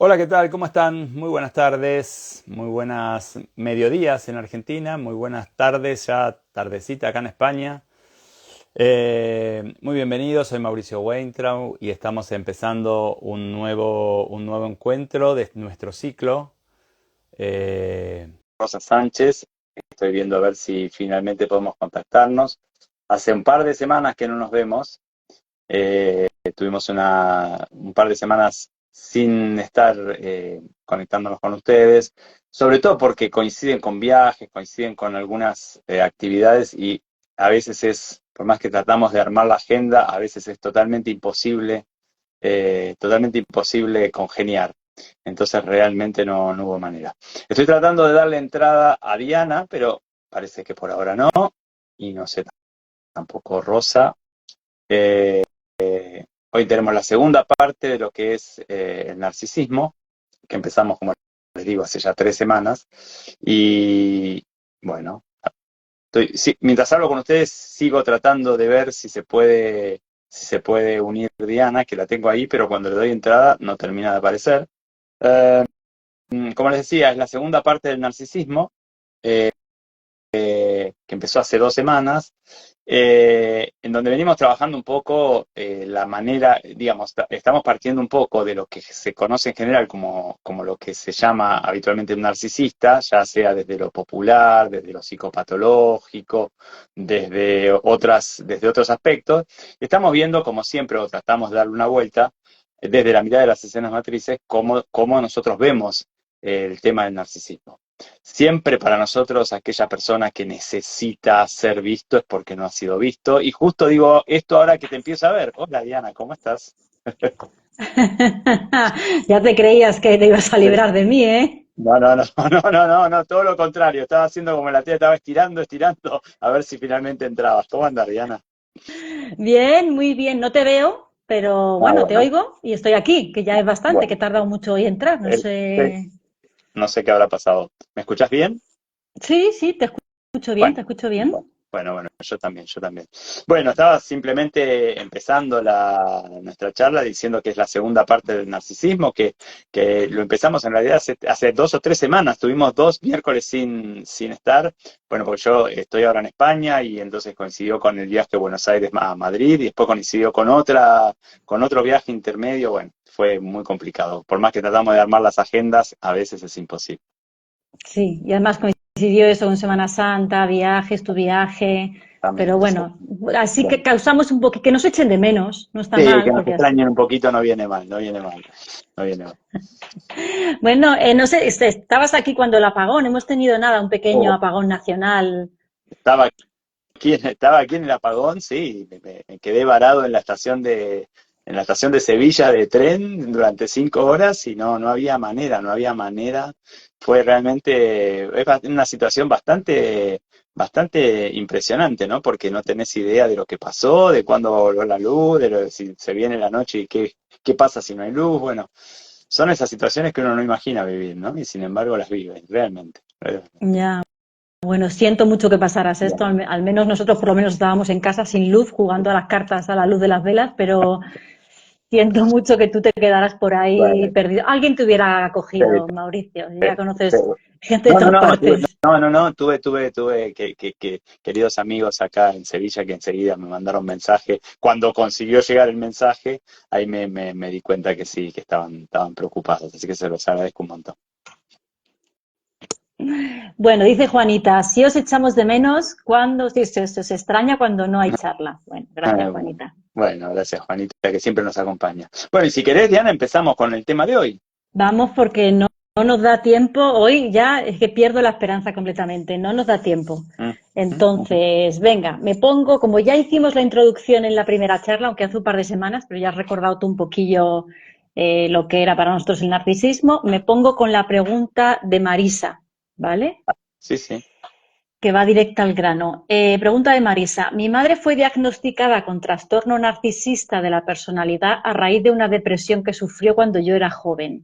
Hola, ¿qué tal? ¿Cómo están? Muy buenas tardes, muy buenas mediodías en Argentina, muy buenas tardes, ya tardecita acá en España. Muy bienvenidos, soy Mauricio Weintraub y estamos empezando un nuevo encuentro de nuestro ciclo. Rosa Sánchez, estoy viendo a ver si finalmente podemos contactarnos. Hace un par de semanas que no nos vemos. Tuvimos un par de semanas sin estar conectándonos con ustedes, sobre todo porque coinciden con viajes, coinciden con algunas actividades y a veces por más que tratamos de armar la agenda, a veces es totalmente imposible congeniar. Entonces realmente no hubo manera. Estoy tratando de darle entrada a Diana, pero parece que por ahora no, y no sé tampoco Rosa. Eh, Hoy tenemos la segunda parte de lo que es el narcisismo, que empezamos, como les digo, hace ya 3 semanas. Y bueno, sí, mientras hablo con ustedes, sigo tratando de ver si se puede unir Diana, que la tengo ahí, pero cuando le doy entrada no termina de aparecer. Eh, Como les decía, es la segunda parte del narcisismo. Eh, que empezó hace 2 semanas, en donde venimos trabajando un poco la manera, digamos, estamos partiendo un poco de lo que se conoce en general como lo que se llama habitualmente un narcisista, ya sea desde lo popular, desde lo psicopatológico, desde otros aspectos. Estamos viendo, como siempre, o tratamos de darle una vuelta, desde la mirada de las escenas matrices, cómo nosotros vemos el tema del narcisismo. Siempre para nosotros aquella persona que necesita ser visto es porque no ha sido visto. Y justo digo esto ahora que te empiezo a ver. Hola Diana, ¿cómo estás? Ya te creías que te ibas a librar de mí, ¿eh? No, no, no, no, no, no, no, todo lo contrario. Estaba haciendo como la tía, estaba estirando, estirando, a ver si finalmente entrabas. ¿Cómo andas, Diana? Bien, muy bien. No te veo, pero Ah, bueno, te bueno, oigo y estoy aquí, que ya es bastante, que he bueno. tardado mucho hoy en entrar. No Sí, sé. no sé qué habrá pasado. ¿Me escuchás bien? Sí, sí, te escucho bien, Bueno, te escucho bueno, bien. bueno, yo también, yo también. Bueno, estaba simplemente empezando nuestra charla diciendo que es la segunda parte del narcisismo, que lo empezamos en realidad hace 2 o 3 semanas, tuvimos 2 miércoles sin estar, bueno, porque yo estoy ahora en España y entonces coincidió con el viaje de Buenos Aires a Madrid y después coincidió con otro viaje intermedio, bueno, fue muy complicado. Por más que tratamos de armar las agendas, a veces es imposible. Sí, y además coincidió eso con Semana Santa, viajes, tu viaje. Pero Exactamente, bueno, así que exactamente. causamos un poco, que nos echen de menos, no está Sí, que mal, nos porque así. extrañen un poquito no viene mal, no viene mal, no viene mal. Bueno, no sé, estabas aquí cuando el apagón, hemos tenido nada, un pequeño Oh, apagón nacional. estaba estaba aquí en el apagón, sí, me quedé varado en la estación de Sevilla de tren durante 5 horas y no había manera, no había manera. Fue realmente una situación bastante impresionante, ¿no? Porque no tenés idea de lo que pasó, de cuándo volvió la luz, de si se viene la noche y qué pasa si no hay luz. Bueno, son esas situaciones que uno no imagina vivir, ¿no? Y sin embargo las vive, realmente. Ya. Bueno, siento mucho que pasaras esto. Bien. Al menos nosotros por lo menos estábamos en casa sin luz, jugando a las cartas a la luz de las velas, pero siento mucho que tú te quedaras por ahí Bueno, perdido. Alguien te hubiera acogido, sí, Mauricio. sí, Ya sí. conoces gente de No, no, todas no, partes. no, tuve queridos amigos acá en Sevilla que enseguida me mandaron mensaje. Cuando consiguió llegar el mensaje, ahí me di cuenta que sí, que estaban preocupados, así que se los agradezco un montón. Bueno, dice Juanita, si os echamos de menos, cuando si se os extraña cuando no hay charla. Bueno, gracias, Bueno, Juanita. bueno, gracias Juanita, que siempre nos acompaña. Bueno, y si querés, Diana, empezamos con el tema de hoy. Vamos porque no nos da tiempo. Hoy ya es que pierdo la esperanza completamente. No nos da tiempo. Mm, ujú. Entonces, venga, me pongo, como ya hicimos la introducción en la primera charla, aunque hace un par de semanas, pero ya has recordado tú un poquillo lo que era para nosotros el narcisismo, me pongo con la pregunta de Marisa, ¿vale? Sí, sí. Que va directa al grano. Pregunta de Marisa. Mi madre fue diagnosticada con trastorno narcisista de la personalidad a raíz de una depresión que sufrió cuando yo era joven.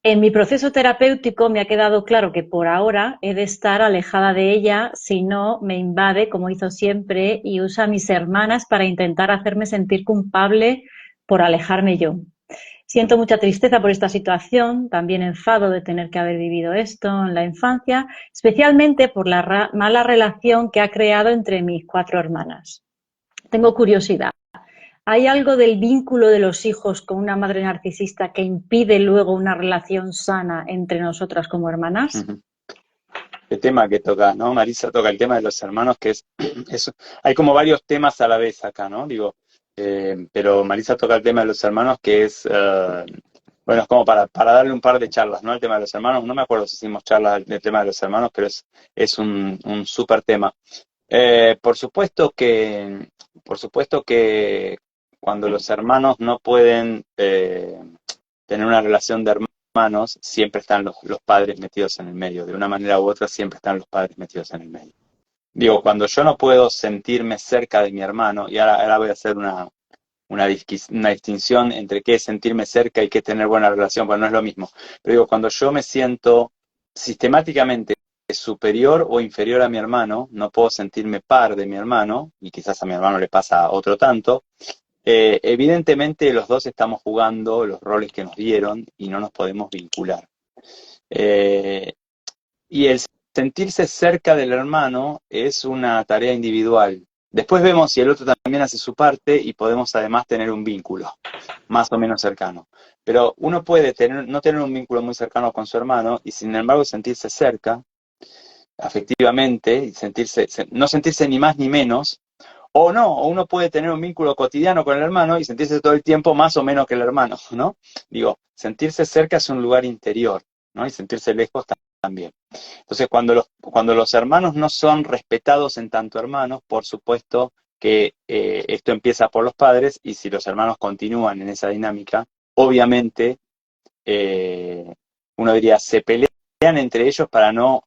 En mi proceso terapéutico me ha quedado claro que por ahora he de estar alejada de ella, si no me invade, como hizo siempre, y usa a mis hermanas para intentar hacerme sentir culpable por alejarme yo. Siento mucha tristeza por esta situación, también enfado de tener que haber vivido esto en la infancia, especialmente por la mala relación que ha creado entre mis 4 hermanas. Tengo curiosidad. ¿Hay algo del vínculo de los hijos con una madre narcisista que impide luego una relación sana entre nosotras como hermanas? Ujú. El tema que toca, ¿no? Marisa toca el tema de los hermanos, que hay como varios temas a la vez acá, ¿no? Digo, pero Marisa toca el tema de los hermanos, que es, bueno, es como para darle un par de charlas, ¿no? El tema de los hermanos, no me acuerdo si hicimos charlas del tema de los hermanos, pero es un súper tema. Por supuesto que cuando los hermanos no pueden tener una relación de hermanos, siempre están los padres metidos en el medio. De una manera u otra, siempre están los padres metidos en el medio. Digo, cuando yo no puedo sentirme cerca de mi hermano, y ahora voy a hacer una distinción entre qué es sentirme cerca y qué es tener buena relación, pues no es lo mismo. Pero digo, cuando yo me siento sistemáticamente superior o inferior a mi hermano, no puedo sentirme par de mi hermano, y quizás a mi hermano le pasa otro tanto, evidentemente los dos estamos jugando los roles que nos dieron y no nos podemos vincular. Eh, y el sentirse cerca del hermano es una tarea individual. Después vemos si el otro también hace su parte y podemos además tener un vínculo más o menos cercano. Pero uno puede no tener un vínculo muy cercano con su hermano y sin embargo sentirse cerca, afectivamente, y no sentirse ni más ni menos, o no, o uno puede tener un vínculo cotidiano con el hermano y sentirse todo el tiempo más o menos que el hermano, ¿no? Digo, sentirse cerca es un lugar interior, ¿no? Y sentirse lejos también. Entonces, cuando los hermanos no son respetados en tanto hermanos, por supuesto que esto empieza por los padres, y si los hermanos continúan en esa dinámica, obviamente uno diría, se pelean entre ellos para no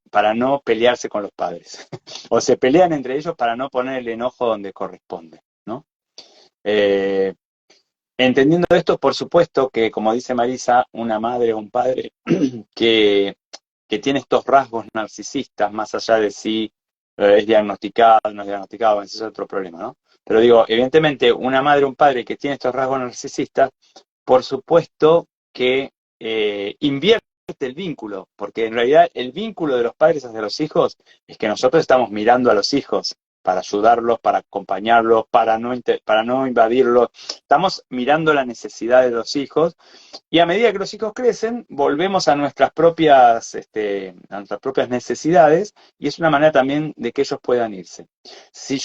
pelearse con los padres. O se pelean entre ellos para no poner el enojo donde corresponde, ¿no? Eh, Entendiendo esto, por supuesto que, como dice Marisa, una madre o un padre que tiene estos rasgos narcisistas, más allá de si es diagnosticado o no es diagnosticado, ese es otro problema, ¿no? Pero digo, evidentemente, una madre o un padre que tiene estos rasgos narcisistas, por supuesto que invierte el vínculo, porque en realidad el vínculo de los padres hacia los hijos es que nosotros estamos mirando a los hijos para ayudarlos, para acompañarlos, para no invadirlos. Estamos mirando la necesidad de los hijos y a medida que los hijos crecen, volvemos a a nuestras propias necesidades y es una manera también de que ellos puedan irse. Si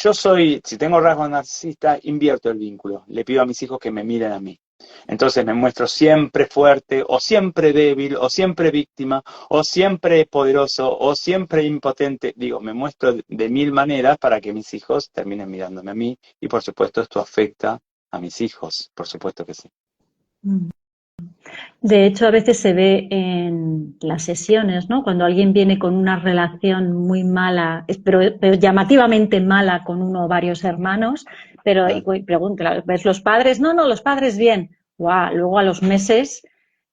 tengo rasgos narcisistas, invierto el vínculo. Le pido a mis hijos que me miren a mí. Entonces me muestro siempre fuerte, o siempre débil, o siempre víctima, o siempre poderoso, o siempre impotente. Digo, me muestro de mil maneras para que mis hijos terminen mirándome a mí, y por supuesto esto afecta a mis hijos, por supuesto que sí. De hecho, a veces se ve en las sesiones, ¿no? Cuando alguien viene con una relación muy mala, pero llamativamente mala con uno o varios hermanos, pero y pregunta, ¿ves los padres? No, los padres bien. Guau, luego a los meses,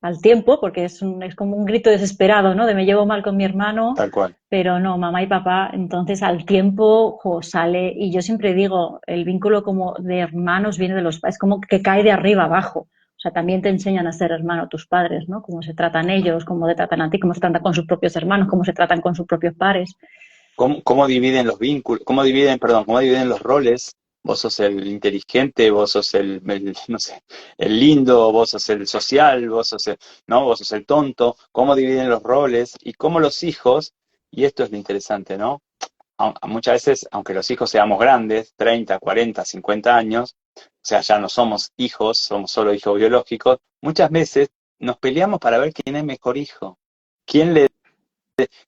al tiempo, porque es como un grito desesperado, ¿no? De me llevo mal con mi hermano, Tal cual. pero no, mamá y papá. Entonces al tiempo sale, y yo siempre digo, el vínculo como de hermanos viene de los padres, es como que cae de arriba abajo. O sea, también te enseñan a ser hermano tus padres, ¿no? Cómo se tratan ellos, cómo te tratan a ti, cómo se tratan con sus propios hermanos, cómo se tratan con sus propios pares. ¿Cómo dividen los vínculos? Cómo dividen los roles? Vos sos el inteligente, vos sos no sé, el lindo, vos sos el social, ¿no? Vos sos el tonto. ¿Cómo dividen los roles? Y cómo los hijos, y esto es lo interesante, ¿no? Muchas veces, aunque los hijos seamos grandes, 30, 40, 50 años, o sea, ya no somos hijos, somos solo hijos biológicos, muchas veces nos peleamos para ver quién es mejor hijo, quién le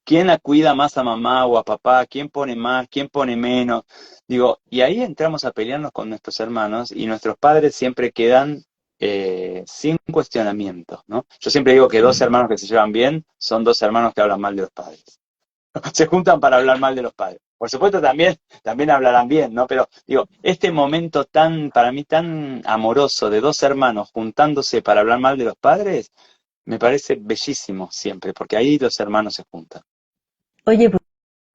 ¿quién cuida más a mamá o a papá? ¿Quién pone más? ¿Quién pone menos? Digo, y ahí entramos a pelearnos con nuestros hermanos y nuestros padres siempre quedan sin cuestionamiento, ¿no? Yo siempre digo que dos hermanos que se llevan bien son dos hermanos que hablan mal de los padres. Se juntan para hablar mal de los padres. Por supuesto también hablarán bien, ¿no? Pero digo, este momento para mí tan amoroso de dos hermanos juntándose para hablar mal de los padres, me parece bellísimo siempre, porque ahí los hermanos se juntan. Oye,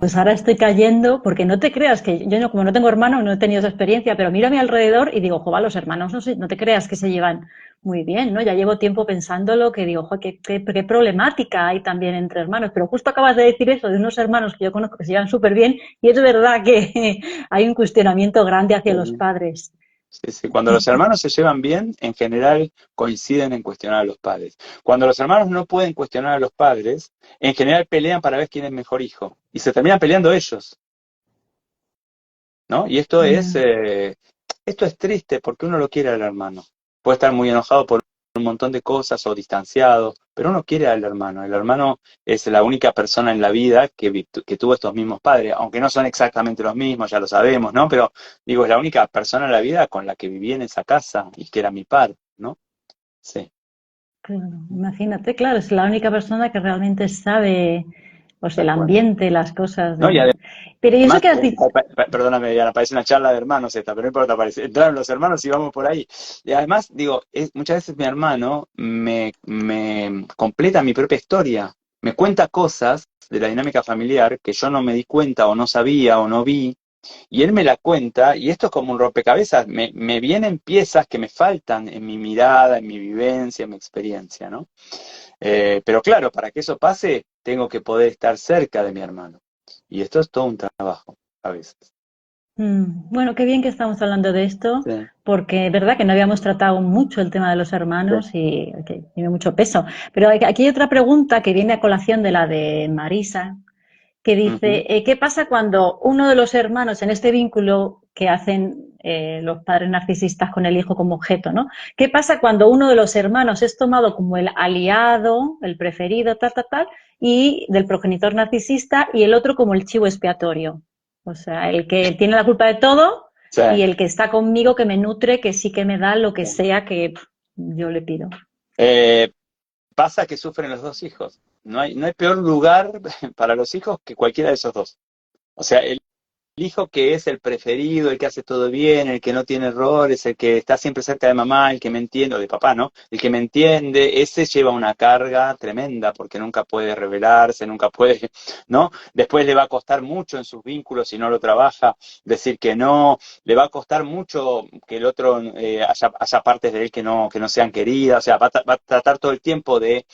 pues ahora estoy cayendo, porque no te creas que yo no, como no tengo hermanos, no he tenido esa experiencia, pero miro a mi alrededor y digo, joder, los hermanos no te creas que se llevan muy bien, ¿no? Ya llevo tiempo pensándolo, que digo, joder, qué problemática hay también entre hermanos, pero justo acabas de decir eso de unos hermanos que yo conozco que se llevan súper bien y es verdad que hay un cuestionamiento grande hacia los padres. Sí, sí. Cuando los hermanos se llevan bien, en general coinciden en cuestionar a los padres. Cuando los hermanos no pueden cuestionar a los padres, en general pelean para ver quién es mejor hijo. Y se terminan peleando ellos, ¿no? Y Ya. esto es triste porque uno lo quiere al hermano. Puede estar muy enojado por un montón de cosas o distanciado, pero uno quiere al hermano. El hermano es la única persona en la vida que tuvo estos mismos padres, aunque no son exactamente los mismos, ya lo sabemos, ¿no? Pero digo, es la única persona en la vida con la que viví en esa casa y que era mi par, ¿no? Sí. Claro, imagínate, claro, es la única persona que realmente sabe, pues, el Tal cual. ambiente, las cosas ¿No? Y de... Pero ¿y eso además, que has dicho? perdóname, Diana, parece una charla de hermanos esta, pero no importa, entraron los hermanos y vamos por ahí. Y además, digo, muchas veces mi hermano me completa mi propia historia, me cuenta cosas de la dinámica familiar que yo no me di cuenta o no sabía o no vi, y él me la cuenta, y esto es como un rompecabezas, me vienen piezas que me faltan en mi mirada, en mi vivencia, en mi experiencia, ¿no? Pero claro, para que eso pase, tengo que poder estar cerca de mi hermano. Y esto es todo un trabajo, a veces. Bueno, qué bien que estamos hablando de esto, Sí, porque es verdad que no habíamos tratado mucho el tema de los sí. hermanos y que tiene mucho peso. Pero aquí hay otra pregunta que viene a colación de la de Marisa, que Ujú. dice, ¿qué pasa cuando uno de los hermanos en este vínculo que hacen los padres narcisistas con el hijo como objeto, ¿no? ¿Qué pasa cuando uno de los hermanos es tomado como el aliado, el preferido, tal, tal, tal, y del progenitor narcisista y el otro como el chivo expiatorio? O sea, el que tiene la culpa de todo Sí, y el que está conmigo, que me nutre, que sí que me da lo que sí. sea que yo le pido. Eh, Pasa que sufren los dos hijos. No hay peor lugar para los hijos que cualquiera de esos dos. O sea, el hijo que es el preferido, el que hace todo bien, el que no tiene errores, el que está siempre cerca de mamá, el que me entiende, o de papá, ¿no? El que me entiende, ese lleva una carga tremenda porque nunca puede rebelarse, nunca puede, ¿no? Después le va a costar mucho en sus vínculos si no lo trabaja, decir que no, le va a costar mucho que el otro haya partes de él que no sean queridas, o sea, va a tratar todo el tiempo de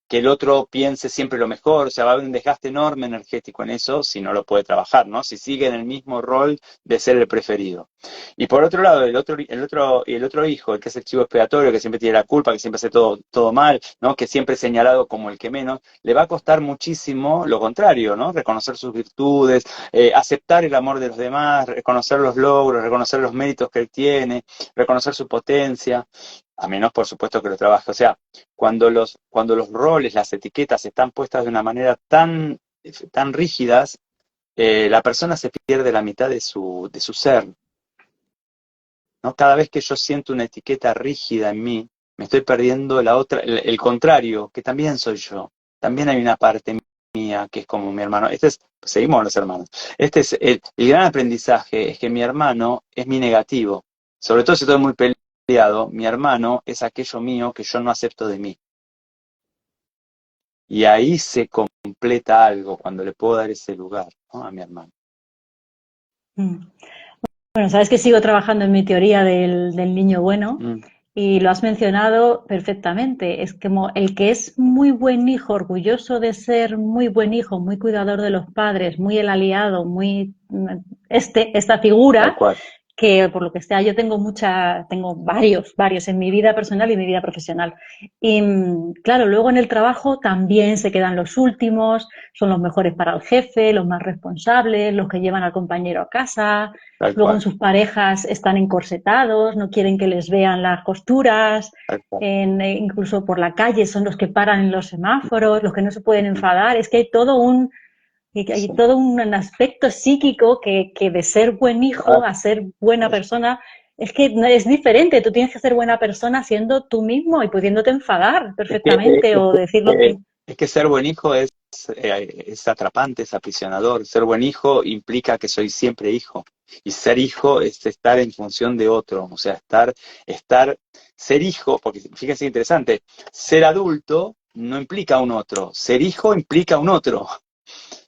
que el otro piense siempre lo mejor, o sea, va a haber un desgaste enorme energético en eso si no lo puede trabajar, ¿no? Si sigue en el mismo rol de ser el preferido. Y por otro lado, el otro hijo, el que es el chivo expiatorio, que siempre tiene la culpa, que siempre hace todo mal, ¿no? Que siempre es señalado como el que menos, le va a costar muchísimo lo contrario, ¿no? Reconocer sus virtudes, aceptar el amor de los demás, reconocer los logros, reconocer los méritos que él tiene, reconocer su potencia, a menos, por supuesto, que lo trabaje. O sea, cuando los roles, las etiquetas están puestas de una manera tan rígidas, la persona se pierde la mitad de su ser, ¿no? Cada vez que yo siento una etiqueta rígida en mí, me estoy perdiendo la otra, el contrario, que también soy yo. También hay una parte mía que es como mi hermano. Seguimos los hermanos. Este es el gran aprendizaje, es que mi hermano es mi negativo. Sobre todo si estoy muy peleado, mi hermano es aquello mío que yo no acepto de mí. Y ahí se completa algo cuando le puedo dar ese lugar, ¿no? A mi hermano. Mm. Bueno, sabes que sigo trabajando en mi teoría del niño bueno Mm, y lo has mencionado perfectamente. Es como el que es muy buen hijo, orgulloso de ser muy buen hijo, muy cuidador de los padres, muy el aliado, muy esta tal figura cual. que por lo que sea, yo tengo varios en mi vida personal y en mi vida profesional. Y claro, luego en el trabajo también se quedan los últimos, son los mejores para el jefe, los más responsables, los que llevan al compañero a casa, Tal luego en cual. sus parejas están encorsetados, no quieren que les vean las costuras, Tal cual. incluso por la calle son los que paran en los semáforos, los que no se pueden Ujú. enfadar, es que hay todo hay Sí. todo un aspecto psíquico que de ser buen hijo Ah, a ser buena es, persona es que es diferente. Tú tienes que ser buena persona siendo tú mismo y pudiéndote enfadar es que, perfectamente o decir lo que... es que ser buen hijo es atrapante, es aprisionador. Ser buen hijo implica que soy siempre hijo. Y ser hijo es estar en función de otro. O sea, ser hijo, porque fíjense interesante, ser adulto no implica un otro. Ser hijo implica un otro.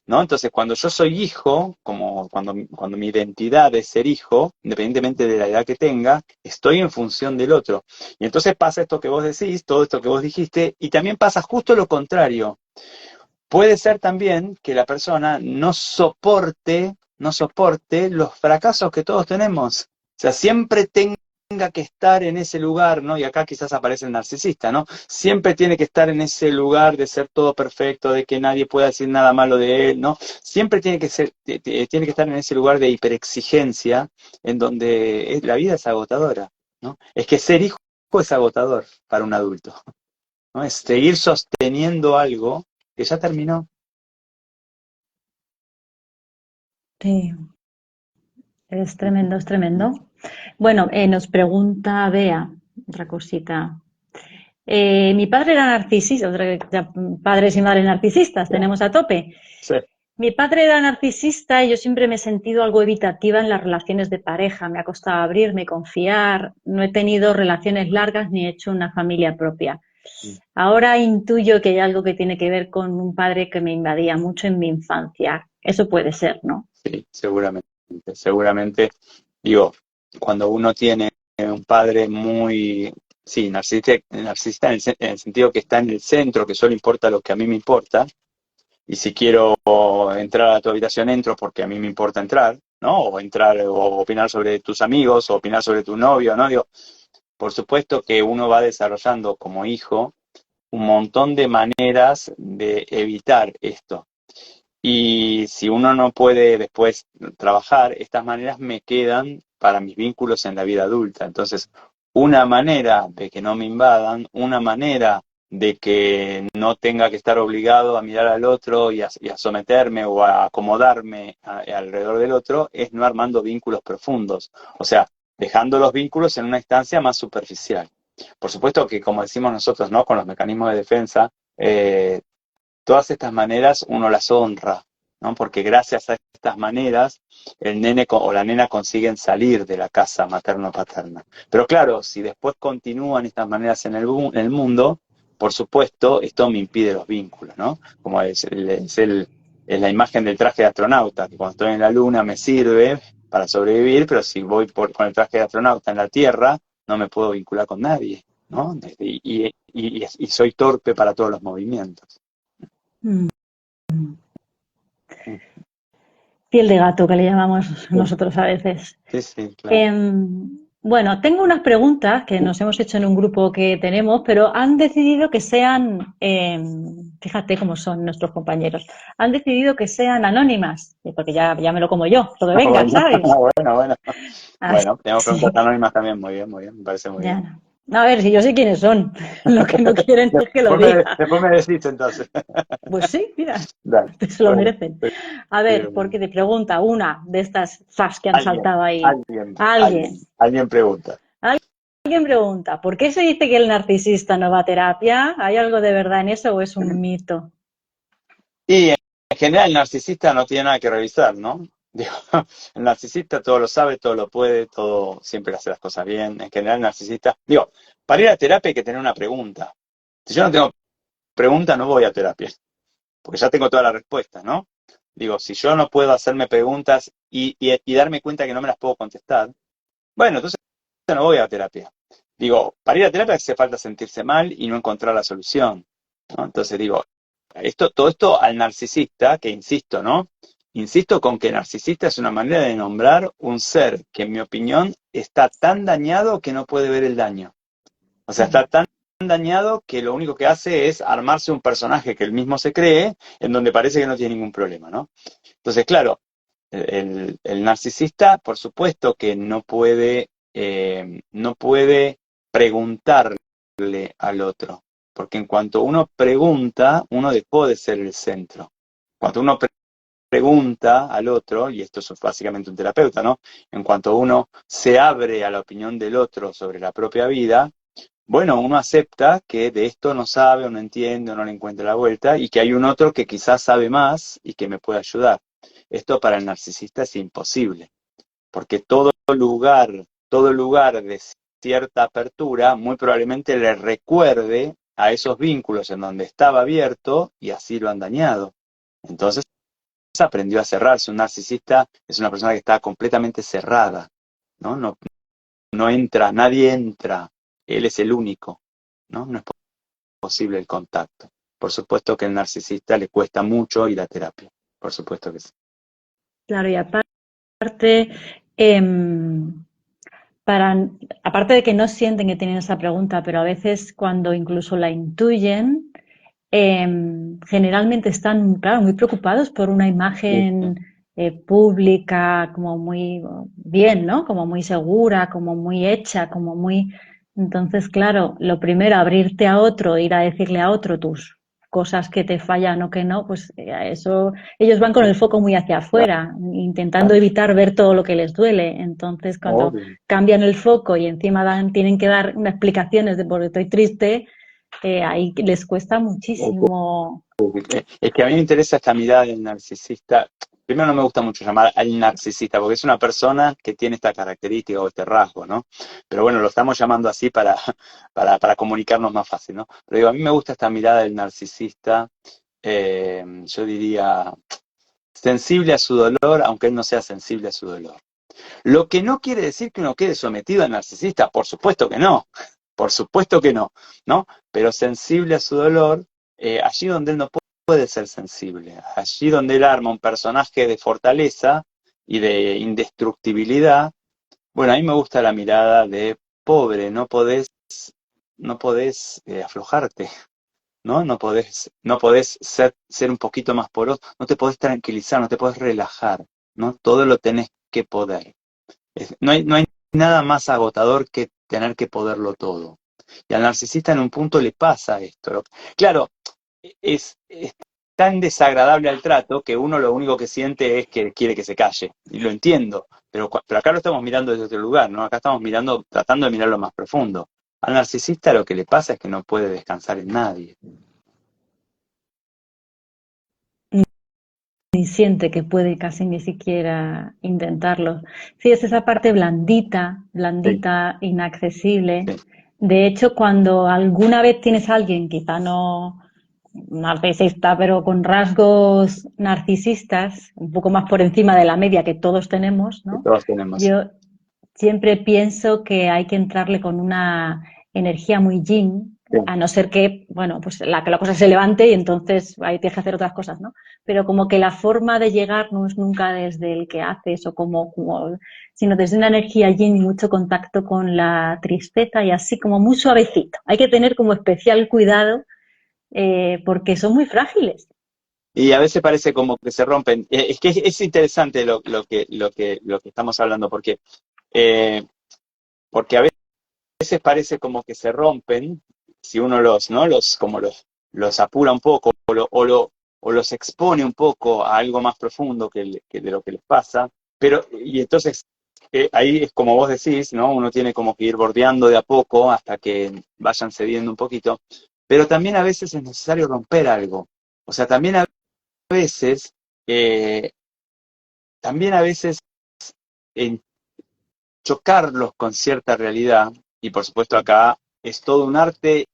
¿no? Entonces, cuando yo soy hijo, como cuando mi identidad es ser hijo, independientemente de la edad que tenga, estoy en función del otro. Y entonces pasa esto que vos decís, todo esto que vos dijiste, y también pasa justo lo contrario. Puede ser también que la persona no soporte los fracasos que todos tenemos. O sea, siempre tenga que estar en ese lugar, ¿no? Y acá quizás aparece el narcisista, ¿no? Siempre tiene que estar en ese lugar de ser todo perfecto, de que nadie pueda decir nada malo de él, ¿no? Siempre tiene que ser, tiene que estar en ese lugar de hiperexigencia, en donde la vida es agotadora, ¿no? Es que ser hijo es agotador para un adulto, ¿no? Es seguir sosteniendo algo que ya terminó. Sí, es tremendo, es tremendo. Bueno, nos pregunta Bea, otra cosita. Mi padre era narcisista, padres y madres narcisistas, tenemos a tope. Sí, Mi padre era narcisista y yo siempre me he sentido algo evitativa en las relaciones de pareja. Me ha costado abrirme, confiar. No he tenido relaciones largas ni he hecho una familia propia. Ahora intuyo que hay algo que tiene que ver con un padre que me invadía mucho en mi infancia. Eso puede ser, ¿no? sí, seguramente. Seguramente, digo, cuando uno tiene un padre muy, sí, narcisista en el sentido que está en el centro, que solo importa lo que a mí me importa, y si quiero entrar a tu habitación, entro porque a mí me importa entrar, ¿no? O entrar o opinar sobre tus amigos, o opinar sobre tu novio, ¿no? Digo, por supuesto que uno va desarrollando como hijo un montón de maneras de evitar esto. Y si uno no puede después trabajar, estas maneras me quedan para mis vínculos en la vida adulta. Entonces, una manera de que no me invadan, una manera de que no tenga que estar obligado a mirar al otro y a someterme o a acomodarme alrededor del otro, es no armando vínculos profundos. O sea, dejando los vínculos en una instancia más superficial. Por supuesto que, como decimos nosotros, ¿no? Con los mecanismos de defensa, todas estas maneras uno las honra, ¿no? Porque gracias a estas maneras el nene o la nena consiguen salir de la casa materno-paterna. Pero claro, si después continúan estas maneras en el mundo, por supuesto, esto me impide los vínculos, ¿no? Como es la imagen del traje de astronauta, que cuando estoy en la luna me sirve para sobrevivir, pero si voy con el traje de astronauta en la Tierra, no me puedo vincular con nadie, ¿no? Y soy torpe para todos los movimientos. Mm. Piel de gato, que le llamamos Sí, nosotros a veces. sí, sí, claro. Bueno, tengo unas preguntas que nos hemos hecho en un grupo que tenemos, pero han decidido que sean, fíjate cómo son nuestros compañeros, han decidido que sean anónimas, porque ya me lo como yo, lo que venga, Bueno, ¿sabes? bueno, bueno. Bueno, tenemos Así preguntas que, anónimas también, muy bien, me parece muy bien. ya. No, a ver, si yo sé quiénes son, lo que no quieren es que lo diga. Después me decís entonces. Pues sí, mira, Dale, se lo bueno, merecen. A ver, porque te pregunta una de estas fas que han alguien, saltado ahí. alguien, Alguien. alguien pregunta. Alguien pregunta, ¿por qué se dice que el narcisista no va a terapia? ¿Hay algo de verdad en eso o es un mito? Y en general el narcisista no tiene nada que revisar, ¿no? Digo, el narcisista todo lo sabe, todo lo puede, todo siempre hace las cosas bien. En general el narcisista, digo, para ir a terapia hay que tener una pregunta. Si yo no tengo pregunta, no voy a terapia, porque ya tengo todas las respuestas, ¿no? Digo, si yo no puedo hacerme preguntas y darme cuenta que no me las puedo contestar, bueno, entonces no voy a terapia. Digo, para ir a terapia hace falta sentirse mal y no encontrar la solución, ¿no? Entonces digo, todo esto al narcisista, que insisto, ¿no? Insisto con que narcisista es una manera de nombrar un ser que en mi opinión está tan dañado que no puede ver el daño. O sea, está tan dañado que lo único que hace es armarse un personaje que él mismo se cree, en donde parece que no tiene ningún problema, ¿no? Entonces, claro, el narcisista, por supuesto que no puede preguntarle al otro, porque en cuanto uno pregunta, uno dejó de ser el centro. Cuando uno pregunta al otro, y esto es básicamente un terapeuta, ¿no? En cuanto uno se abre a la opinión del otro sobre la propia vida, bueno, uno acepta que de esto no sabe o no entiende o no le encuentra la vuelta y que hay un otro que quizás sabe más y que me puede ayudar. Esto para el narcisista es imposible, porque todo lugar de cierta apertura muy probablemente le recuerde a esos vínculos en donde estaba abierto y así lo han dañado. Entonces aprendió a cerrarse. Un narcisista es una persona que está completamente cerrada, ¿no? No entra, nadie entra, él es el único, ¿no? No es posible el contacto. Por supuesto que al narcisista le cuesta mucho ir a terapia, por supuesto que sí. Claro, y aparte, em, para, aparte de que no sienten que tienen esa pregunta, pero a veces cuando incluso la intuyen, generalmente están, claro, muy preocupados por una Sí. imagen pública, como muy bien, ¿no? Como muy segura, como muy hecha, como muy... Entonces, claro, lo primero, abrirte a otro, ir a decirle a otro tus cosas que te fallan o que no, pues eso, ellos van con el foco muy hacia Claro, afuera, intentando claro. evitar ver todo lo que les duele. Entonces, cuando Obvio. cambian el foco y encima tienen que dar unas explicaciones de por qué estoy triste, ahí les cuesta muchísimo. Es que a mí me interesa esta mirada del narcisista. Primero, no me gusta mucho llamar al narcisista, porque es una persona que tiene esta característica o este rasgo, ¿no? Pero bueno, lo estamos llamando así para comunicarnos más fácil, ¿no? Pero digo, a mí me gusta esta mirada del narcisista, yo diría, sensible a su dolor, aunque él no sea sensible a su dolor. Lo que no quiere decir que uno quede sometido al narcisista, por supuesto que no, por supuesto que no, ¿no? Pero sensible a su dolor, allí donde él no puede ser sensible, allí donde él arma un personaje de fortaleza y de indestructibilidad, bueno, a mí me gusta la mirada de pobre, no podés aflojarte, ¿no? No podés ser un poquito más poroso, no te podés tranquilizar, no te podés relajar, ¿no? Todo lo tenés que poder. No hay nada más agotador que tener que poderlo todo. Y al narcisista en un punto le pasa esto. Claro, es tan desagradable al trato que uno lo único que siente es que quiere que se calle. Y lo entiendo. Pero acá lo estamos mirando desde otro lugar, ¿no? Acá estamos mirando, tratando de mirar lo más profundo. Al narcisista lo que le pasa es que no puede descansar en nadie. Ni siente que puede casi ni siquiera intentarlo. Sí, es esa parte blandita, Sí, blandita, inaccesible. sí, De hecho, cuando alguna vez tienes a alguien, quizá no narcisista, pero con rasgos narcisistas, un poco más por encima de la media que todos tenemos, que ¿no? todos tenemos. Yo siempre pienso que hay que entrarle con una energía muy yin, Sí. a no ser que, bueno, pues que la cosa se levante y entonces ahí tienes que hacer otras cosas, ¿no? Pero como que la forma de llegar no es nunca desde el que haces o sino desde una energía yin y mucho contacto con la tristeza y así como muy suavecito. Hay que tener como especial cuidado porque son muy frágiles. Y a veces parece como que se rompen. Es que es interesante lo que estamos hablando, eh, porque a veces parece como que se rompen, si uno ¿no? Los apura un poco, o los expone un poco a algo más profundo que de lo que les pasa, y entonces ahí es como vos decís, ¿no? Uno tiene como que ir bordeando de a poco hasta que vayan cediendo un poquito, pero también a veces es necesario romper algo. O sea, veces, eh, también a veces en chocarlos con cierta realidad, y por supuesto acá es todo un arte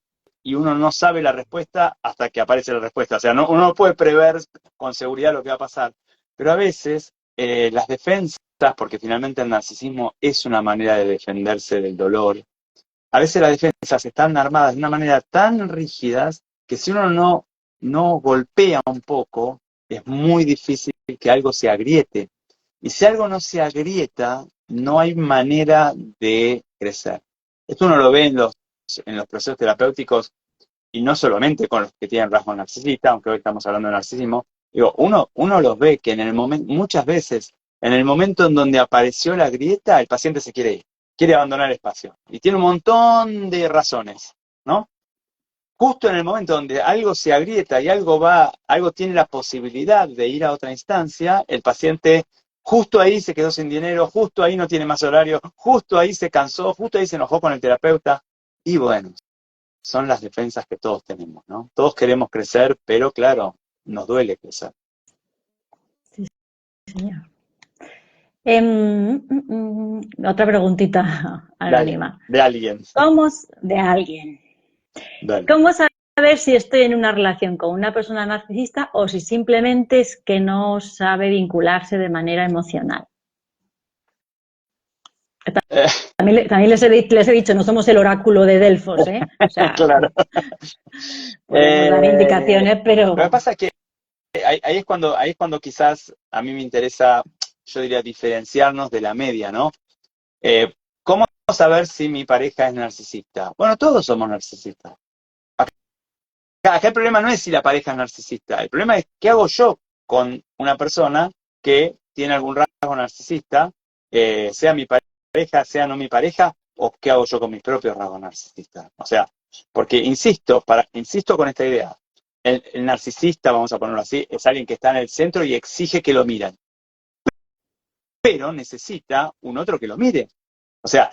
y uno no sabe la respuesta hasta que aparece la respuesta. O sea, uno no puede prever con seguridad lo que va a pasar, pero a veces las defensas, porque finalmente el narcisismo es una manera de defenderse del dolor, a veces las defensas están armadas de una manera tan rígidas que si uno no golpea un poco, es muy difícil que algo se agriete. Y si algo no se agrieta, no hay manera de crecer. Esto uno lo ve en los procesos terapéuticos y no solamente con los que tienen rasgos narcisistas, aunque hoy estamos hablando de narcisismo. Digo, uno los ve que en el momento, muchas veces, en el momento en donde apareció la grieta, el paciente se quiere ir, quiere abandonar el espacio. Y tiene un montón de razones, ¿no? Justo en el momento donde algo se agrieta y algo tiene la posibilidad de ir a otra instancia, el paciente justo ahí se quedó sin dinero, justo ahí no tiene más horario, justo ahí se cansó, justo ahí se enojó con el terapeuta. Y bueno, son las defensas que todos tenemos, ¿no? Todos queremos crecer, pero claro, nos duele crecer. Sí, señor. Otra preguntita Dale, anónima. de alguien. De alguien. Dale. ¿Cómo saber si estoy en una relación con una persona narcisista o si simplemente es que no sabe vincularse de manera emocional. Eh, También les he dicho, no somos el oráculo de Delfos, ¿eh? O sea, claro. podemos dar indicaciones, Lo que pero pasa es que ahí es cuando quizás a mí me interesa, yo diría, diferenciarnos de la media, ¿no? ¿Cómo saber si mi pareja es narcisista? Bueno, todos somos narcisistas. Acá el problema no es si la pareja es narcisista, el problema es qué hago yo con una persona que tiene algún rasgo narcisista, sea mi pareja, sea no mi pareja, o qué hago yo con mis propios rasgos narcisistas. O sea, porque insisto con esta idea, el narcisista, vamos a ponerlo así, es alguien que está en el centro y exige que lo miren, pero necesita un otro que lo mire. O sea,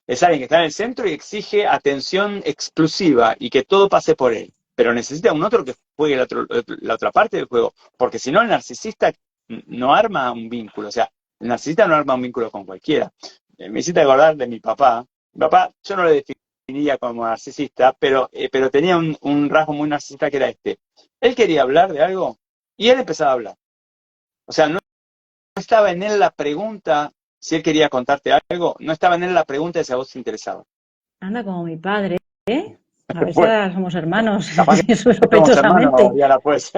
es alguien que está en el centro y exige atención exclusiva y que todo pase por él. Pero necesita un otro que juegue la otra parte del juego. Porque si no, el narcisista no arma un vínculo. O sea, el narcisista no arma un vínculo con cualquiera. Me hiciste acordar de mi papá. Mi papá, yo no lo definiría como narcisista, pero tenía un rasgo muy narcisista que era este. Él quería hablar de algo y él empezaba a hablar. O sea, no estaba en él la pregunta si él quería contarte algo, no estaba en él la pregunta de si a vos te interesaba. anda como mi padre, ¿eh? A ver si Pues, ahora somos hermanos, capaz que somos hermanos, sospechosamente. Diana, pues.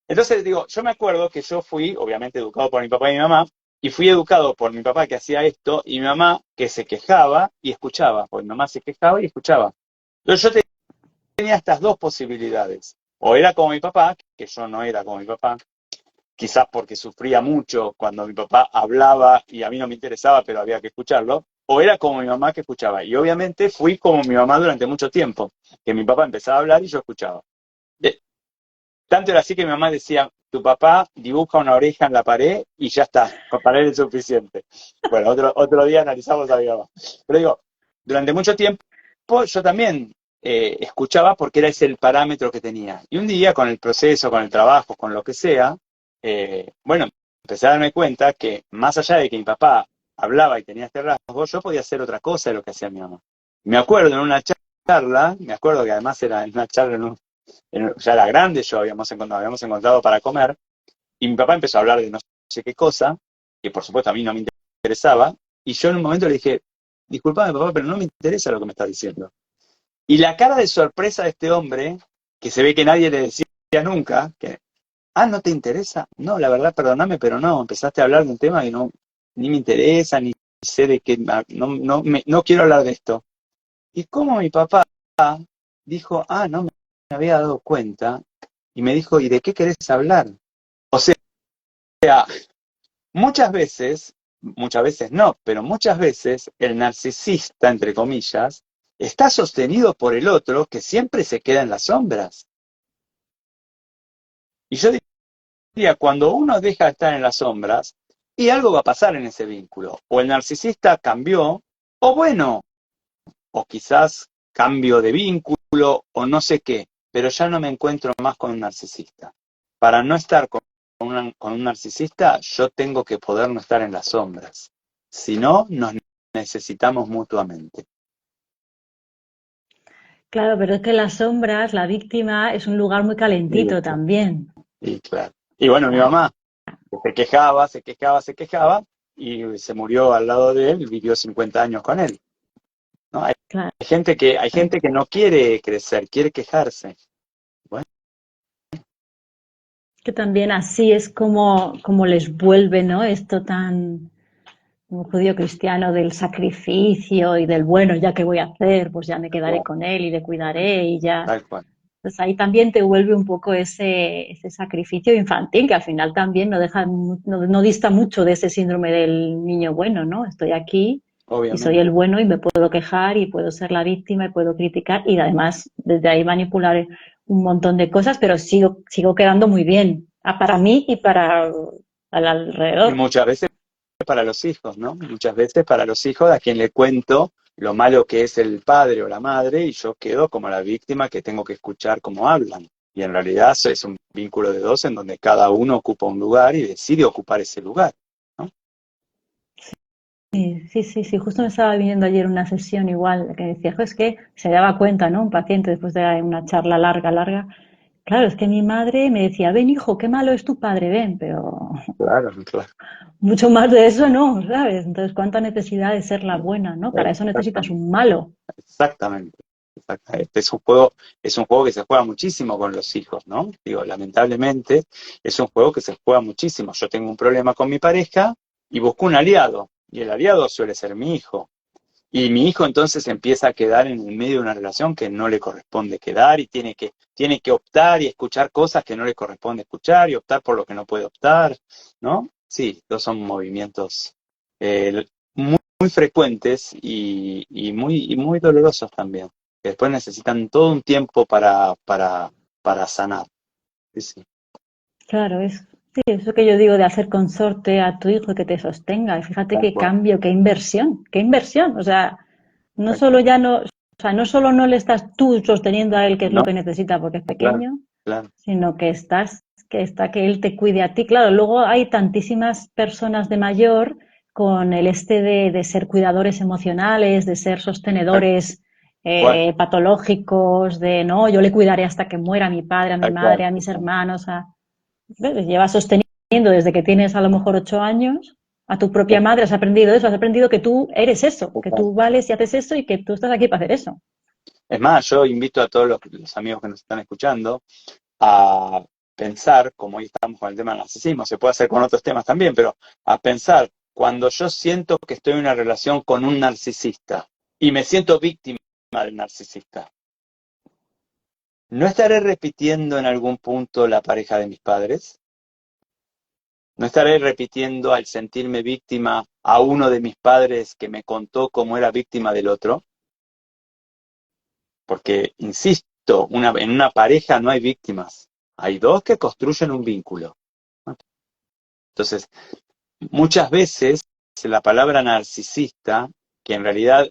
Entonces, digo, yo me acuerdo que yo fui, obviamente, educado por mi papá y mi mamá, y fui educado por mi papá que hacía esto, y mi mamá que se quejaba y escuchaba, porque mi mamá se quejaba y escuchaba. Entonces yo tenía estas dos posibilidades. O era como mi papá, que yo no era como mi papá, quizás porque sufría mucho cuando mi papá hablaba y a mí no me interesaba, pero había que escucharlo, o era como mi mamá que escuchaba. Y obviamente fui como mi mamá durante mucho tiempo, que mi papá empezaba a hablar y yo escuchaba. Tanto era así que mi mamá decía, tu papá dibuja una oreja en la pared y ya está, para él es suficiente. Bueno, otro día analizamos a mi mamá. Pero digo, durante mucho tiempo yo también escuchaba porque era ese el parámetro que tenía. Y un día con el proceso, con el trabajo, con lo que sea, bueno, empecé a darme cuenta que más allá de que mi papá hablaba y tenía este rasgo, yo podía hacer otra cosa de lo que hacía mi mamá. Me acuerdo en una charla, me acuerdo que además era en una charla ya era grande, habíamos encontrado para comer, y mi papá empezó a hablar de no sé qué cosa, que por supuesto a mí no me interesaba, y yo en un momento le dije, disculpame papá, pero no me interesa lo que me estás diciendo. Y la cara de sorpresa de este hombre, que se ve que nadie le decía nunca, que, ¿no te interesa? No, la verdad, perdóname, pero no, empezaste a hablar de un tema que no, ni me interesa, ni sé de qué, no quiero hablar de esto. Y como mi papá dijo, no me había dado cuenta, y me dijo, ¿y de qué querés hablar? O sea, muchas veces no, pero muchas veces el narcisista, entre comillas, está sostenido por el otro que siempre se queda en las sombras. Y yo diría, cuando uno deja de estar en las sombras, y algo va a pasar en ese vínculo. O el narcisista cambió, o bueno, o quizás cambio de vínculo, o no sé qué, pero ya no me encuentro más con un narcisista. Para no estar con un narcisista, yo tengo que poder no estar en las sombras. Si no, nos necesitamos mutuamente. Claro, pero es que las sombras, la víctima, es un lugar muy Y, calentito también. claro. Y bueno, mi Ah, mamá se quejaba, y se murió al lado de él, vivió 50 años con él. ¿No? claro. Hay gente que no quiere crecer, quiere quejarse. Bueno, Que también así es como les vuelve, ¿no? Esto tan como judío cristiano del sacrificio y del bueno, ya que voy a hacer, pues ya me quedaré con él y le cuidaré y ya. tal cual. Pues ahí también te vuelve un poco ese sacrificio infantil, que al final también no dista mucho de ese síndrome del niño bueno, ¿no? Estoy aquí y soy Obviamente. el bueno y me puedo quejar y puedo ser la víctima y puedo criticar y además desde ahí manipular un montón de cosas, pero sigo quedando muy bien, para mí y para al Y alrededor. muchas veces para los hijos, ¿no? Muchas veces para los hijos a quien le cuento lo malo que es el padre o la madre y yo quedo como la víctima que tengo que escuchar cómo hablan. Y en realidad eso es un vínculo de dos en donde cada uno ocupa un lugar y decide ocupar ese lugar, ¿no? Sí. Justo me estaba viniendo ayer una sesión igual que decía, "Jo, es que se daba cuenta, ¿no? Un paciente después de una charla larga. Claro, es que mi madre me decía, ven hijo, qué malo es tu padre, ven, pero Claro, claro. mucho más de eso no, ¿sabes? Entonces, ¿cuánta necesidad de ser la buena, ¿no? Para eso necesitas Exactamente. un malo. Exactamente. Exactamente. Es un juego que se juega muchísimo con los hijos, ¿no? Digo, lamentablemente es un juego que se juega muchísimo. Yo tengo un problema con mi pareja y busco un aliado, y el aliado suele ser mi hijo. Y mi hijo entonces empieza a quedar en el medio de una relación que no le corresponde quedar y tiene que optar y escuchar cosas que no le corresponde escuchar y optar por lo que no puede optar, ¿no? Sí, estos son movimientos eh, muy frecuentes y muy dolorosos también, que después necesitan todo un tiempo para sanar. Sí, sí. Claro, sí, eso que yo digo de hacer consorte a tu hijo y que te sostenga. Y fíjate Tal qué cual, cambio, qué inversión, qué inversión. O sea, no tal solo cual. ya no, o sea, no solo no le estás tú sosteniendo a él, que es lo No, que necesita porque es claro, pequeño, claro. sino que él te cuide a ti. Claro, luego hay tantísimas personas de mayor con el de ser cuidadores emocionales, de ser Tal sostenedores cual, patológicos, de no, yo le cuidaré hasta que muera a mi padre, a mi tal cual. madre, a mis hermanos, ¿ves? Llevas sosteniendo desde que tienes a lo mejor 8 años a tu propia madre, has aprendido eso, has aprendido que tú eres eso, Tal que cual. tú vales y haces eso y que tú estás aquí para hacer eso. Es más, yo invito a todos los amigos que nos están escuchando a pensar, como hoy estamos con el tema del narcisismo, se puede hacer con otros temas también, pero a pensar, cuando yo siento que estoy en una relación con un narcisista y me siento víctima del narcisista, ¿no estaré repitiendo en algún punto la pareja de mis padres? ¿No estaré repitiendo al sentirme víctima a uno de mis padres que me contó cómo era víctima del otro? Porque, insisto, en una pareja no hay víctimas. Hay dos que construyen un vínculo. Entonces, muchas veces la palabra narcisista, que en realidad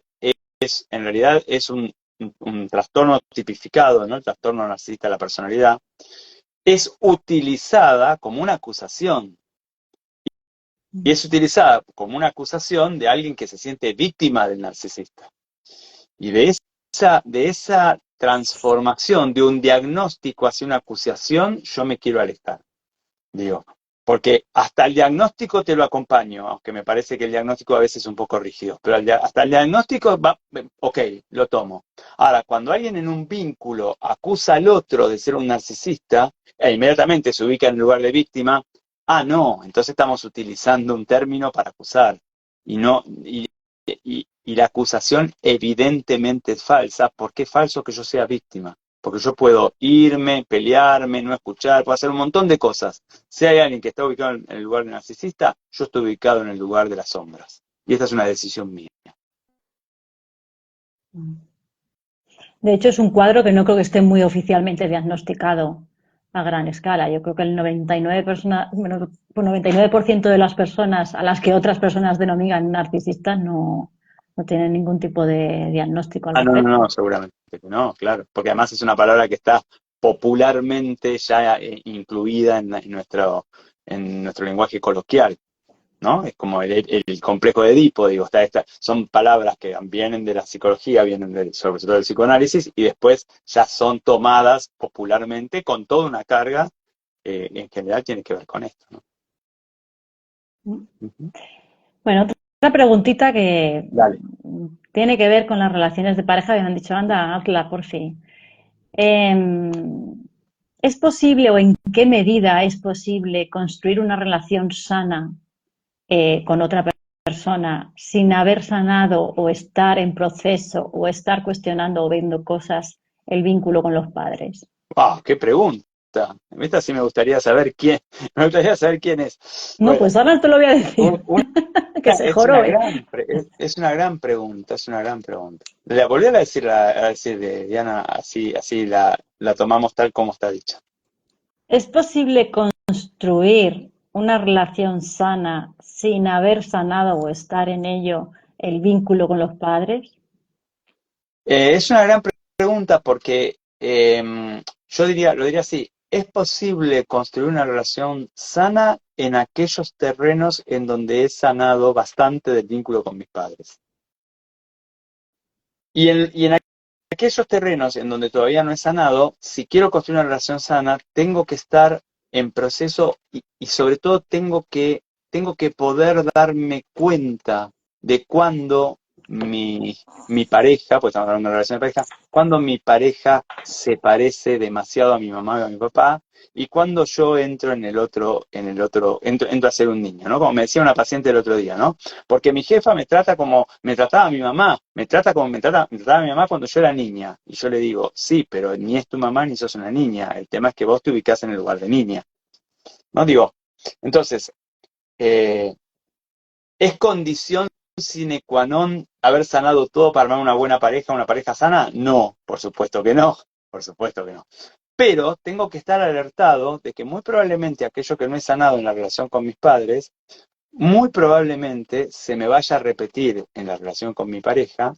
es un trastorno tipificado, ¿no? El trastorno narcisista de la personalidad, es utilizada como una acusación. Y es utilizada como una acusación de alguien que se siente víctima del narcisista. Y de esa transformación de un diagnóstico hacia una acusación, yo me quiero alejar. Digo, porque hasta el diagnóstico te lo acompaño, aunque me parece que el diagnóstico a veces es un poco rígido, pero hasta el diagnóstico va, ok, lo tomo. Ahora, cuando alguien en un vínculo acusa al otro de ser un narcisista, e inmediatamente se ubica en el lugar de víctima, no, entonces estamos utilizando un término para acusar. Y no, y la acusación evidentemente es falsa, porque es falso que yo sea víctima. Porque yo puedo irme, pelearme, no escuchar, puedo hacer un montón de cosas. Si hay alguien que está ubicado en el lugar del narcisista, yo estoy ubicado en el lugar de las sombras. Y esta es una decisión mía. De hecho, es un cuadro que no creo que esté muy oficialmente diagnosticado a gran escala. Yo creo que el 99% de las personas a las que otras personas denominan narcisistas no tienen ningún tipo de diagnóstico al No, respecto. seguramente que no, claro. Porque además es una palabra que está popularmente ya incluida en nuestro lenguaje coloquial. ¿No? Es como el complejo de Edipo, digo, son palabras que vienen de la psicología, vienen sobre todo del psicoanálisis, y después ya son tomadas popularmente con toda una carga, en general tiene que ver con esto, ¿no? Ujú. Bueno, otra preguntita que Dale. tiene que ver con las relaciones de pareja que me han dicho, anda, hazla por fin. Eh, ¿Es posible o en qué medida es posible construir una relación sana con otra persona sin haber sanado o estar en proceso o estar cuestionando o viendo cosas el vínculo con los padres? ¡Wow! ¡Qué pregunta! Esta sí me gustaría saber quién, me gustaría saber quién es. No, Bueno, pues ahora te lo voy a decir, un- que se es una jorobe. gran, es una gran pregunta, es una gran pregunta. La volví a decir de Diana, así la tomamos tal como está dicha. ¿Es posible construir una relación sana sin haber sanado o estar en ello el vínculo con los padres? Es una gran pregunta porque lo diría así, es posible construir una relación sana en aquellos terrenos en donde he sanado bastante del vínculo con mis padres. Y en aquellos terrenos en donde todavía no he sanado, si quiero construir una relación sana, tengo que estar en proceso y sobre todo tengo que poder darme cuenta de cuando mi pareja, pues estamos hablando de una relación de pareja, cuando mi pareja se parece demasiado a mi mamá o a mi papá, y cuando yo entro entro a ser un niño, ¿no? Como me decía una paciente el otro día, ¿no? Porque mi jefa me trata como me trataba mi mamá, me trata como me trataba mi mamá cuando yo era niña. Y yo le digo, sí, pero ni es tu mamá ni sos una niña. El tema es que vos te ubicás en el lugar de niña. ¿No? Digo, entonces, eh, ¿es condición sine qua non haber sanado todo para armar una buena pareja, una pareja sana? No, por supuesto que no, por supuesto que no. Pero tengo que estar alertado de que muy probablemente aquello que no he sanado en la relación con mis padres muy probablemente se me vaya a repetir en la relación con mi pareja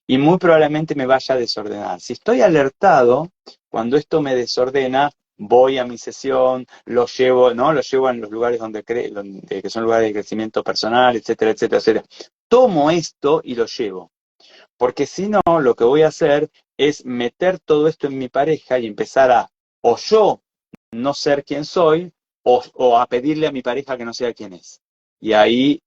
y muy probablemente me vaya a desordenar. Si estoy alertado, cuando esto me desordena, voy a mi sesión, lo llevo, ¿no? Lo llevo en los lugares que son lugares de crecimiento personal, etcétera, etcétera, etcétera. Tomo esto y lo llevo. Porque si no, lo que voy a hacer es meter todo esto en mi pareja y empezar o yo no ser quien soy, o a pedirle a mi pareja que no sea quien es. Y ahí,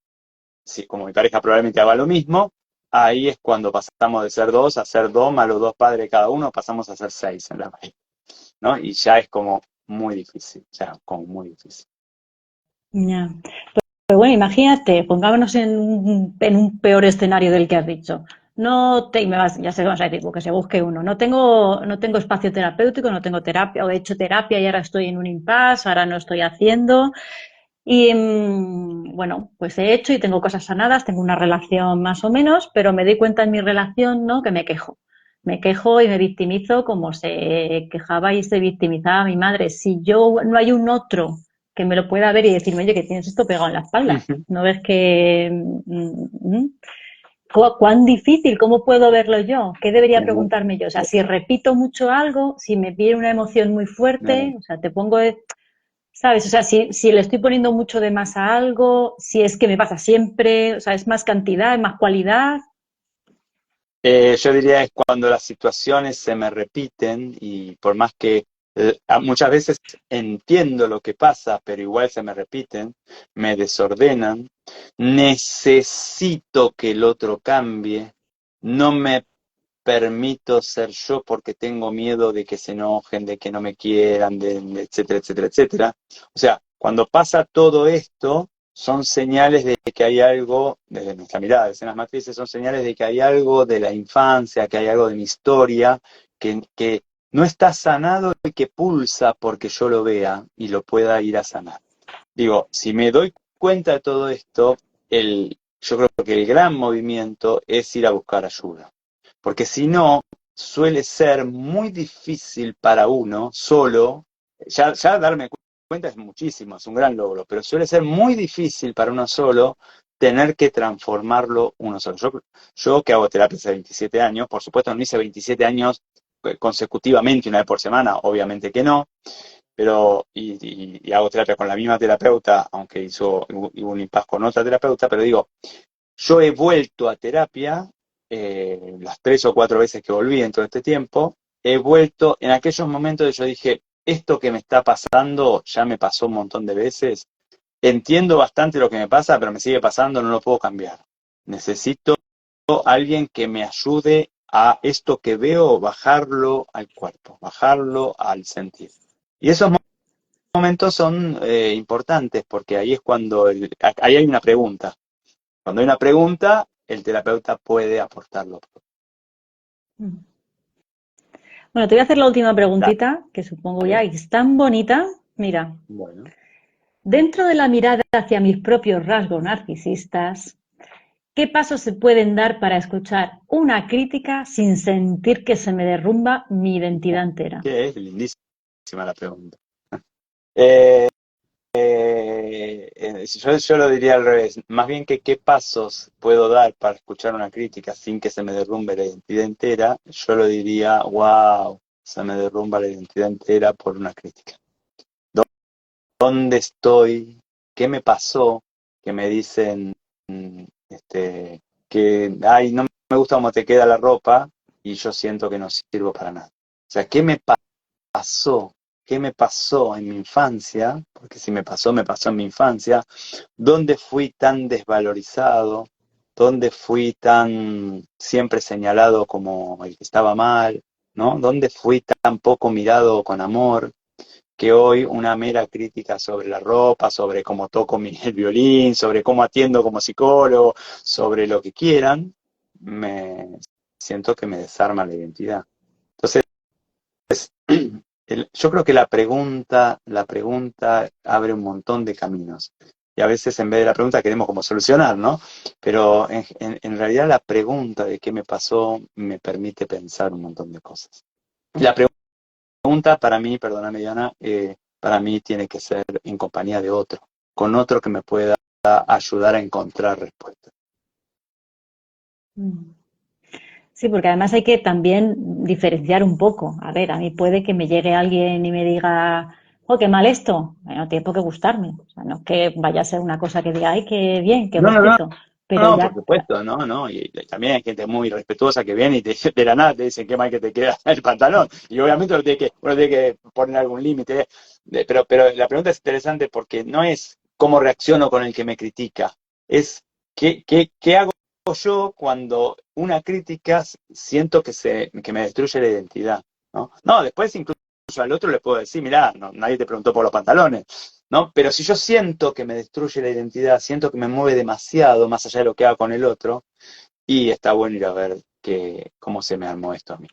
sí, como mi pareja probablemente haga lo mismo, ahí es cuando pasamos de ser dos a ser dos, más los dos padres cada uno, pasamos a ser seis en la pareja, ¿no? Y ya es como muy difícil, ya como muy difícil. Ya. Pero bueno, imagínate, pongámonos en un peor escenario del que has dicho. No te, y me vas, ya sé que vas a decir, pues que se busque uno. No tengo espacio terapéutico, no tengo terapia, o he hecho terapia y ahora estoy en un impasse, ahora no estoy haciendo. Y bueno, pues he hecho y tengo cosas sanadas, tengo una relación más o menos, pero me doy cuenta en mi relación, ¿no? Que me quejo. Me quejo y me victimizo como se quejaba y se victimizaba mi madre. Si yo no hay un otro que me lo pueda ver y decirme, oye, que tienes esto pegado en la espalda. Ujú. ¿No ves que cuán difícil? ¿Cómo puedo verlo yo? ¿Qué debería Es muy- preguntarme yo? O sea, si repito mucho algo, si me viene una emoción muy fuerte, no. o sea, te pongo ¿sabes? O sea, si le estoy poniendo mucho de más a algo, si es que me pasa siempre, o sea, es más cantidad, es más cualidad. Yo diría es cuando las situaciones se me repiten y por más que muchas veces entiendo lo que pasa, pero igual se me repiten, me desordenan, necesito que el otro cambie, no me permito ser yo porque tengo miedo de que se enojen, de que no me quieran, etcétera, etcétera, etcétera. O sea, cuando pasa todo esto, son señales de que hay algo, desde nuestra mirada, desde las matrices, son señales de que hay algo de la infancia, que hay algo de mi historia, que no está sanado y que pulsa porque yo lo vea y lo pueda ir a sanar. Digo, si me doy cuenta de todo esto, yo creo que el gran movimiento es ir a buscar ayuda. Porque si no, suele ser muy difícil para uno solo, ya darme cuenta es muchísimo, es un gran logro, pero suele ser muy difícil para uno solo tener que transformarlo uno solo. Yo que hago terapia hace 27 años, por supuesto no hice 27 años consecutivamente una vez por semana, obviamente que no, pero y hago terapia con la misma terapeuta, aunque hubo un impasse con otra terapeuta, pero digo, yo he vuelto a terapia las 3 o 4 veces que volví en todo este tiempo, he vuelto en aquellos momentos que yo dije, esto que me está pasando ya me pasó un montón de veces, entiendo bastante lo que me pasa, pero me sigue pasando, no lo puedo cambiar. Necesito alguien que me ayude a esto que veo, bajarlo al cuerpo, bajarlo al sentir. Y esos momentos son importantes porque ahí es cuando ahí hay una pregunta. Cuando hay una pregunta, el terapeuta puede aportarlo. Bueno, te voy a hacer la última preguntita, que supongo ya Dale. es tan bonita. Mira, Bueno. dentro de la mirada hacia mis propios rasgos narcisistas, ¿qué pasos se pueden dar para escuchar una crítica sin sentir que se me derrumba mi identidad entera? Que es lindísima la pregunta. Eh, yo lo diría al revés. Más bien que qué pasos puedo dar para escuchar una crítica sin que se me derrumbe la identidad entera, yo lo diría, wow, se me derrumba la identidad entera por una crítica. dónde estoy, qué me pasó, que me dicen que, ay, no me gusta cómo te queda la ropa y yo siento que no sirvo para nada. O sea, ¿qué me pasó? ¿Qué me pasó en mi infancia? Porque si me pasó en mi infancia. ¿Dónde fui tan desvalorizado? ¿Dónde fui tan siempre señalado como el que estaba mal? ¿No? ¿Dónde fui tan poco mirado con amor? Que hoy una mera crítica sobre la ropa, sobre cómo toco el violín, sobre cómo atiendo como psicólogo, sobre lo que quieran, me siento que me desarma la identidad. Entonces, yo creo que la pregunta abre un montón de caminos. Y a veces en vez de la pregunta queremos como solucionar, ¿no? Pero en realidad la pregunta de qué me pasó me permite pensar un montón de cosas. La pregunta para mí, perdóname Diana, para mí tiene que ser en compañía de otro, con otro que me pueda ayudar a encontrar respuestas. Sí, porque además hay que también diferenciar un poco. A ver, a mí puede que me llegue alguien y me diga, oh, qué mal esto. Bueno, tiene por qué gustarme. O sea, no es que vaya a ser una cosa que diga, ay, qué bien, qué No, no, no, bonito. Pero no, por ya, supuesto, no, no. Y también hay gente muy respetuosa que viene y de la nada te dicen qué mal que te queda el pantalón. Y obviamente uno tiene que poner algún límite. Pero la pregunta es interesante porque no es cómo reacciono con el que me critica. Es qué hago yo cuando una crítica siento que me destruye la identidad. ¿No? No, después incluso al otro le puedo decir, mirá, no, nadie te preguntó por los pantalones. ¿No? Pero si yo siento que me destruye la identidad, siento que me mueve demasiado más allá de lo que hago con el otro, y está bueno ir a ver cómo se me armó esto a mí.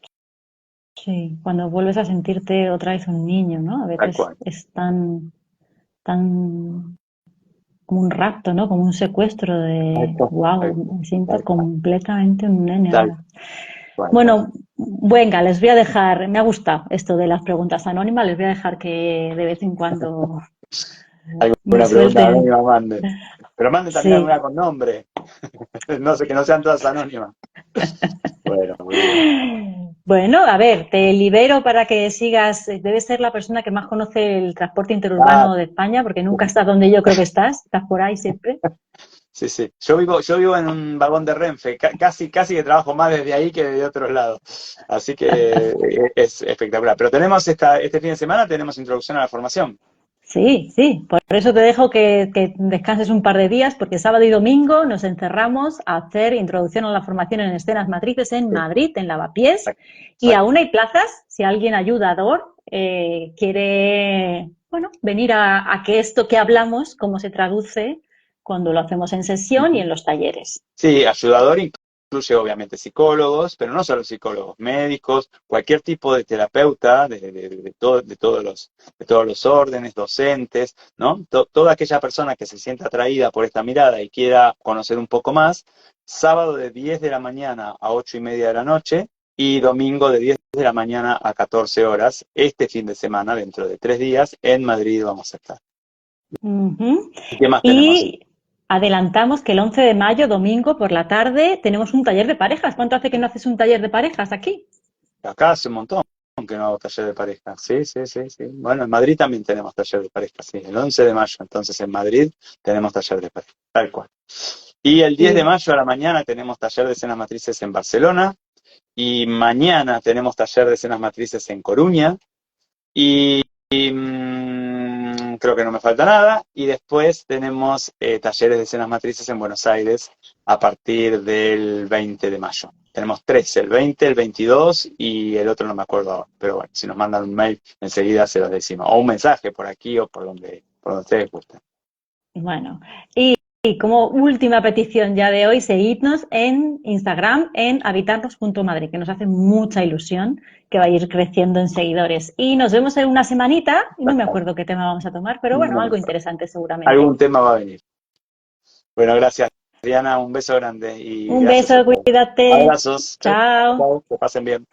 sí, cuando vuelves a sentirte otra vez un niño, ¿no? A Tal veces cual. es tan como un rapto, ¿no? Como un secuestro de, Tal wow, cual, me siento tal cual, completamente un nene tal ahora. cual, tal Bueno, venga, les voy a dejar, me ha gustado esto de las preguntas anónimas, les voy a dejar que de vez en cuando me Alguna pregunta suelten. anónima manden. Pero manden también Sí. alguna con nombre. No sé, que no sean todas anónimas. Bueno, muy bien. Bueno, a ver, te libero para que sigas. Debes ser la persona que más conoce el transporte Ah, interurbano de España, porque nunca estás donde yo creo que estás. Estás por ahí siempre. sí, sí. Yo vivo en un vagón de Renfe, casi que trabajo más desde ahí que de otros lados. Así que es espectacular. Pero tenemos este fin de semana tenemos introducción a la formación. Sí, sí. Por eso te dejo que descanses un par de días, porque sábado y domingo nos encerramos a hacer introducción a la formación en escenas matrices en Madrid, en Lavapiés, y Exacto. aún hay plazas. Si alguien ayudador quiere, bueno, venir a que esto que hablamos, cómo se traduce cuando lo hacemos en sesión y en los talleres. Sí, ayudador incluye obviamente psicólogos, pero no solo psicólogos, médicos, cualquier tipo de terapeuta de todos los órdenes, docentes, ¿no? Toda aquella persona que se sienta atraída por esta mirada y quiera conocer un poco más, sábado de 10 de la mañana a 8:30 de la noche y domingo de 10 de la mañana a 14 horas, este fin de semana, dentro de 3 días, en Madrid vamos a estar. Ujú. ¿Y qué más tenemos? Y adelantamos que el 11 de mayo, domingo por la tarde, tenemos un taller de parejas. ¿Cuánto hace que no haces un taller de parejas aquí? Acá hace un montón que no hago taller de pareja. Sí, sí, sí, sí. Bueno, en Madrid también tenemos taller de pareja, sí. El 11 de mayo, entonces en Madrid tenemos taller de pareja, tal cual. Y el 10 de Y mayo a la mañana tenemos taller de escenas matrices en Barcelona. Y mañana tenemos taller de escenas matrices en Coruña. Y creo que no me falta nada. Y después tenemos talleres de escenas matrices en Buenos Aires a partir del 20 de mayo. Tenemos tres, el 20, el 22 y el otro no me acuerdo ahora. Pero bueno, si nos mandan un mail, enseguida se los decimos. O un mensaje por aquí o por donde ustedes gusten. bueno, y como última petición ya de hoy, seguidnos en Instagram en habitarnos.madrid, que nos hace mucha ilusión que va a ir creciendo en seguidores. Y nos vemos en una semanita, y no me acuerdo qué tema vamos a tomar, pero bueno, No me algo acuerdo. interesante seguramente. Algún tema va a venir. Bueno, gracias, Diana. Un beso grande y Un gracias a beso, todos. cuídate. Abrazos. Chau, Chao. chau. Que pasen bien.